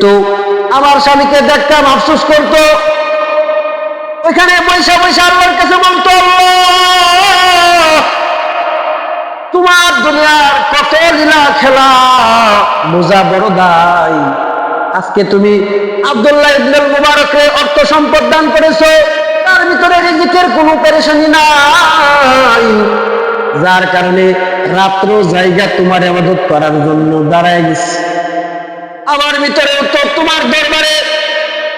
কিন্তু আমার স্বামীকে দেখতাম আফসোস করতো, ওইখানে পয়সা পয়সা আল্লাহর কাছে বলতো, আল্লাহ তোমার দুনিয়ার কত লীলা খেলা, বোঝা বড় দায়। আজকে তুমি আব্দুল্লাহ ইবনে মুবারককে অর্থ সম্পদ দান করেছো, তার ভিতরে রিজিকের কোনো পেরেশানি নাই, যার কারণে রাত্র জায়গা তোমার ইবাদত করার জন্য দাঁড়ায় গেছে। আমার ভিতরে তো তোমার দরবারে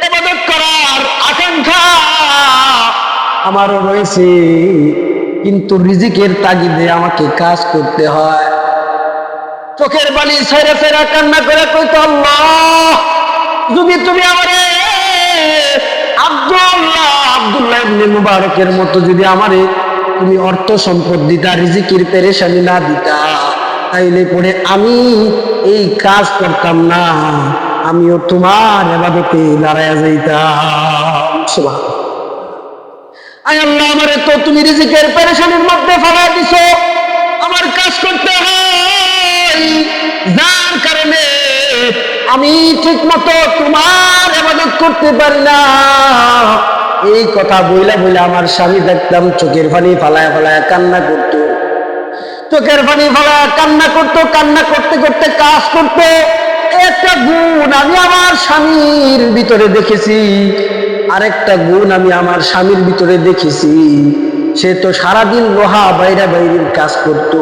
ইবাদত করার আকাঙ্ক্ষা আমারও রয়েছে, কিন্তু রিজিকের তাগিদে আমাকে কাজ করতে হয়। চোখের বালি ছেড়ে ছেড়ে কান্না করে কইতো, আল্লাহ যদি তুমি আমারে আব্দুল্লাহ ইবনে মুবারকের মতো যদি আমারে তুমি অর্থ সম্পদ দিতা, রিজিকের পেরেশানি না দিতা, তাইলে পরে আমি এই কাজ করতাম না, আমিও তোমার ইবাদতে দাঁড়ায়া যাইতাম। সুবহানাল্লাহ। আয় আল্লাহ, আমারে তো তুমি রিজিকের পেরেশানির মধ্যে ফেলা দিছো, আমার কাজ করতে হয়, যার কারণে আমি ঠিক মতো তোমার ইবাদত করতে পারি না। এই কথা বইলা বইলা আমার স্বামী দেখতাম চোখের পানি ফালায় ফালায় কান্না করতো, চোখের পানি ফালায় কান্না করতো, কান্না করতে করতে কাজ করতো। একটা গুণ আমি আমার স্বামীর ভিতরে দেখেছি, আরেকটা গুণ আমি আমার স্বামীর ভিতরে দেখেছি, সে তো সারাদিন লোহা বাইরা বাইরের কাজ করত।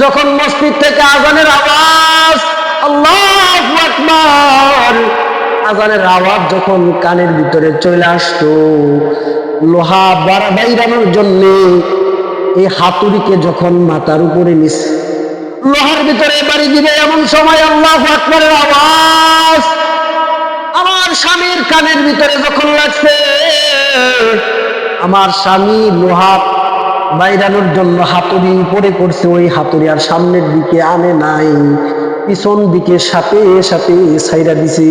যখন মসজিদ থেকে আজানের আওয়াজ, আল্লাহু আকবার, আজানের আওয়াজ যখন কানের ভিতরে চলে আসতো, লোহা বাইরানোর জন্য এই হাতুড়িকে যখন মাথার উপরে নিস লোহার ভিতরে বাড়ি দিবে, এমন সময় আল্লাহু আকবারের আওয়াজ আমার স্বামীর কানের ভিতরে যখন লাগছে, আমার স্বামী লোহা বাইরানোর জন্য হাতুড়ি উপরে করছে, ওই হাতুড়ি আর সামনের দিকে আনে নাই, পিছন দিকে সাথে সাথে ছাইরা দিছে।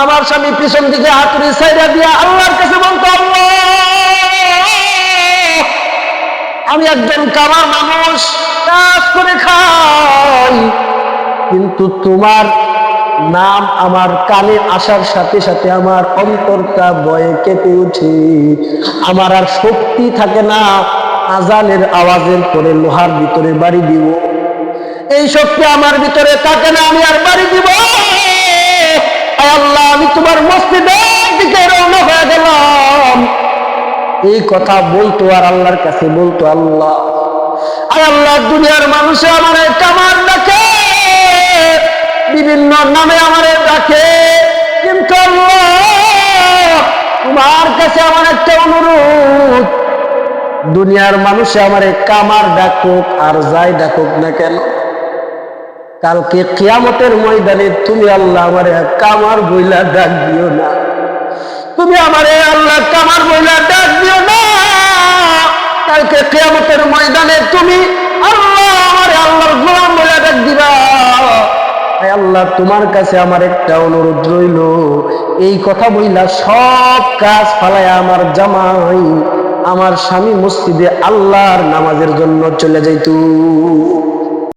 আমার স্বামী পিছন দিকে হাতুড়ি ছাইরা দিয়া আল্লাহর কাছে বলতো, আল্লাহ আমি একজন কামা মানুষ, কাজ করে খাই, কিন্তু তোমার নাম আমার কানে আসার সাথে সাথে আমার অন্তরটা ভয়ে কেঁপে উঠে, আমার আর শক্তি থাকে না আজানের আওয়াজের পরে লোহার ভিতরে বাড়ি দিব, এই শক্তি আমার ভিতরে থাকে না, আমি আর বাড়ি দিব। আল্লাহ আমি তোমার মসজিদের দিকে রওনা হয়ে গেলাম। এই কথা বলতো আর আল্লাহর কাছে বলতো, আল্লাহ আল্লাহ দুনিয়ার মানুষে আমার কামার ডাকে, বিভিন্ন নামে আমারে ডাকে, কিন্তু আল্লাহ তোমার কাছে আমার একটা অনুরোধ, দুনিয়ার মানুষে আমারে কামার ডাকুক আর যাই ডাকুক না কেন, কালকে কিয়ামতের ময়দানে তুমি আল্লাহ আমারে কামার বইলা ডাক দিও না, তুমি আমারে আল্লাহ কামার বইলা ডাক দিও না, কালকে কিয়ামতের ময়দানে তুমি আল্লাহ আমারে আল্লাহর গোলাম বইলা ডাক দিবা। আল্লাহ তোমার কাছে আমার একটা অনুরোধ রইল, এই কথা বইলা সব কাজ ফালায় আমার জামাই আমার স্বামী মসজিদে আল্লাহর নামাজের জন্য চলে যাইতো।